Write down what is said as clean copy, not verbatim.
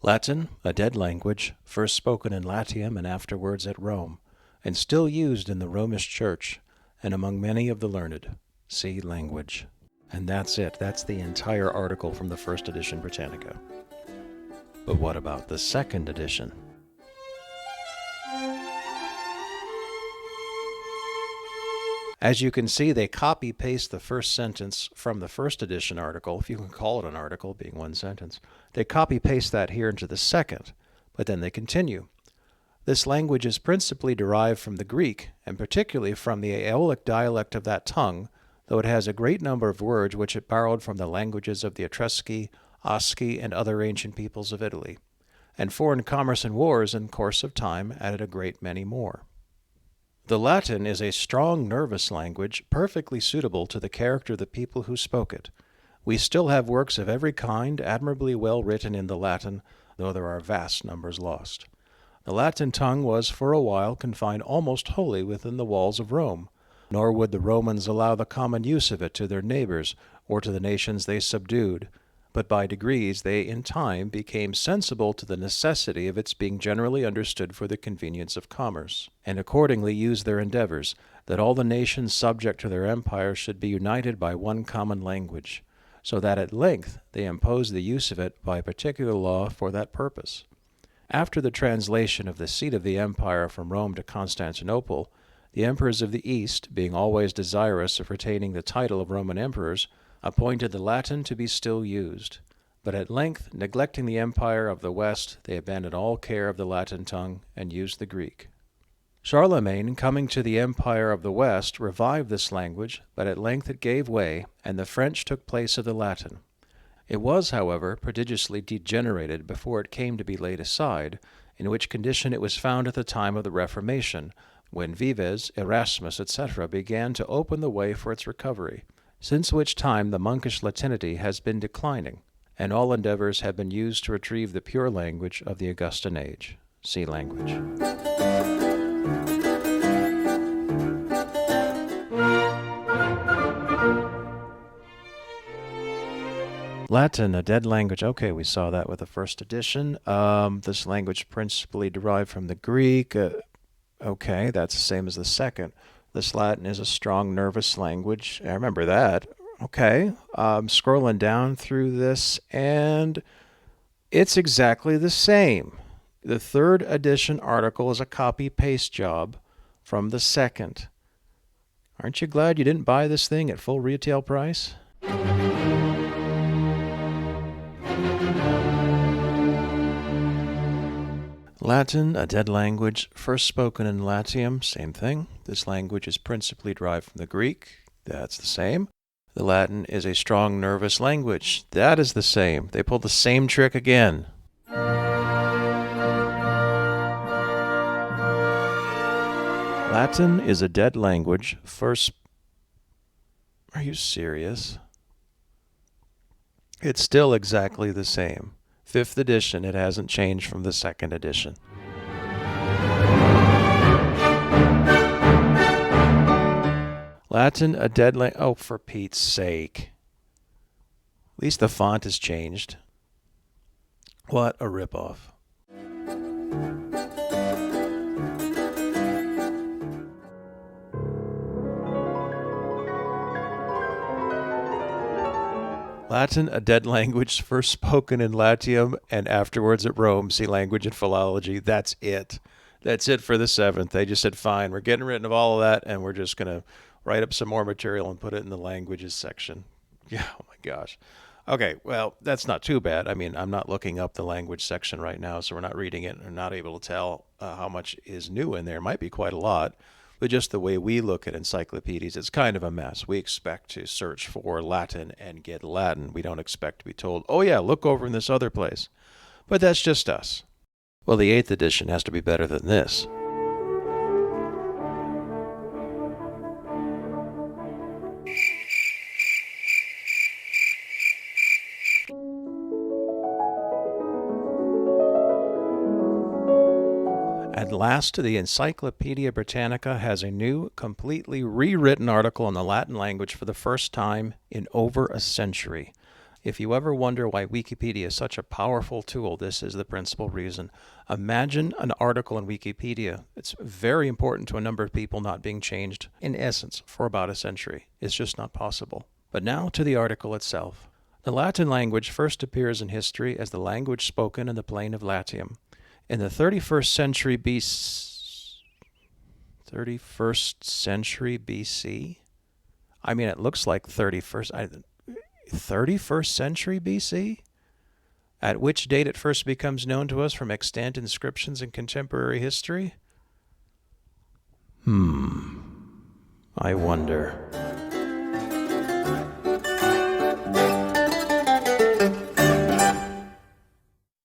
Latin, a dead language, first spoken in Latium and afterwards at Rome, and still used in the Romish Church and among many of the learned. See language. And that's it. That's the entire article from the first edition Britannica. But what about the second edition? As you can see, they copy-paste the first sentence from the first edition article, if you can call it an article, being one sentence. They copy-paste that here into the second, but then they continue. This language is principally derived from the Greek, and particularly from the Aeolic dialect of that tongue, though it has a great number of words which it borrowed from the languages of the Etrusci, Osci, and other ancient peoples of Italy. And foreign commerce and wars, in course of time, added a great many more. The Latin is a strong, nervous language, perfectly suitable to the character of the people who spoke it. We still have works of every kind, admirably well written in the Latin, though there are vast numbers lost. The Latin tongue was for a while confined almost wholly within the walls of Rome, nor would the Romans allow the common use of it to their neighbors or to the nations they subdued, but by degrees they in time became sensible to the necessity of its being generally understood for the convenience of commerce, and accordingly used their endeavors, that all the nations subject to their empire should be united by one common language, so that at length they imposed the use of it by a particular law for that purpose. After the translation of the seat of the empire from Rome to Constantinople, the emperors of the East, being always desirous of retaining the title of Roman emperors, appointed the Latin to be still used. But at length, neglecting the empire of the West, they abandoned all care of the Latin tongue and used the Greek. Charlemagne, coming to the empire of the West, revived this language, but at length it gave way, and the French took place of the Latin. It was, however, prodigiously degenerated before it came to be laid aside, in which condition it was found at the time of the Reformation, when Vives, Erasmus, etc., began to open the way for its recovery, since which time the monkish Latinity has been declining, and all endeavors have been used to retrieve the pure language of the Augustan age. See language. Latin, a dead language. Okay, we saw that with the first edition. This language principally derived from the Greek. Okay, that's the same as the second. This Latin is a strong, nervous language. I remember that. Okay, scrolling down through this, and it's exactly the same. The third edition article is a copy-paste job from the second. Aren't you glad you didn't buy this thing at full retail price? Latin, a dead language, first spoken in Latium, same thing. This language is principally derived from the Greek. That's the same. The Latin is a strong, nervous language. That is the same. They pulled the same trick again. Latin is a dead language, first... Are you serious? It's still exactly the same. Fifth edition, it hasn't changed from the second edition. Latin, a dead language. Oh, for Pete's sake. At least the font has changed. What a ripoff. Latin, a dead language, first spoken in Latium and afterwards at Rome. See language and philology. That's it. That's it for the seventh. They just said, fine, we're getting rid of all of that, and we're just going to write up some more material and put it in the languages section. Yeah, oh my gosh. Okay, well, that's not too bad. I mean, I'm not looking up the language section right now, so we're not reading it and not able to tell how much is new in there. It might be quite a lot. But just the way we look at encyclopedias, it's kind of a mess. We expect to search for Latin and get Latin. We don't expect to be told, oh yeah, look over in this other place. But that's just us. Well, the 8th edition has to be better than this. At last, the Encyclopaedia Britannica has a new, completely rewritten article in the Latin language for the first time in over a century. If you ever wonder why Wikipedia is such a powerful tool, this is the principal reason. Imagine an article in Wikipedia. It's very important to a number of people not being changed, in essence, for about a century. It's just not possible. But now to the article itself. The Latin language first appears in history as the language spoken in the plain of Latium. In the 31st century BC? I mean, it looks like 31st century BC? At which date it first becomes known to us from extant inscriptions in contemporary history? I wonder.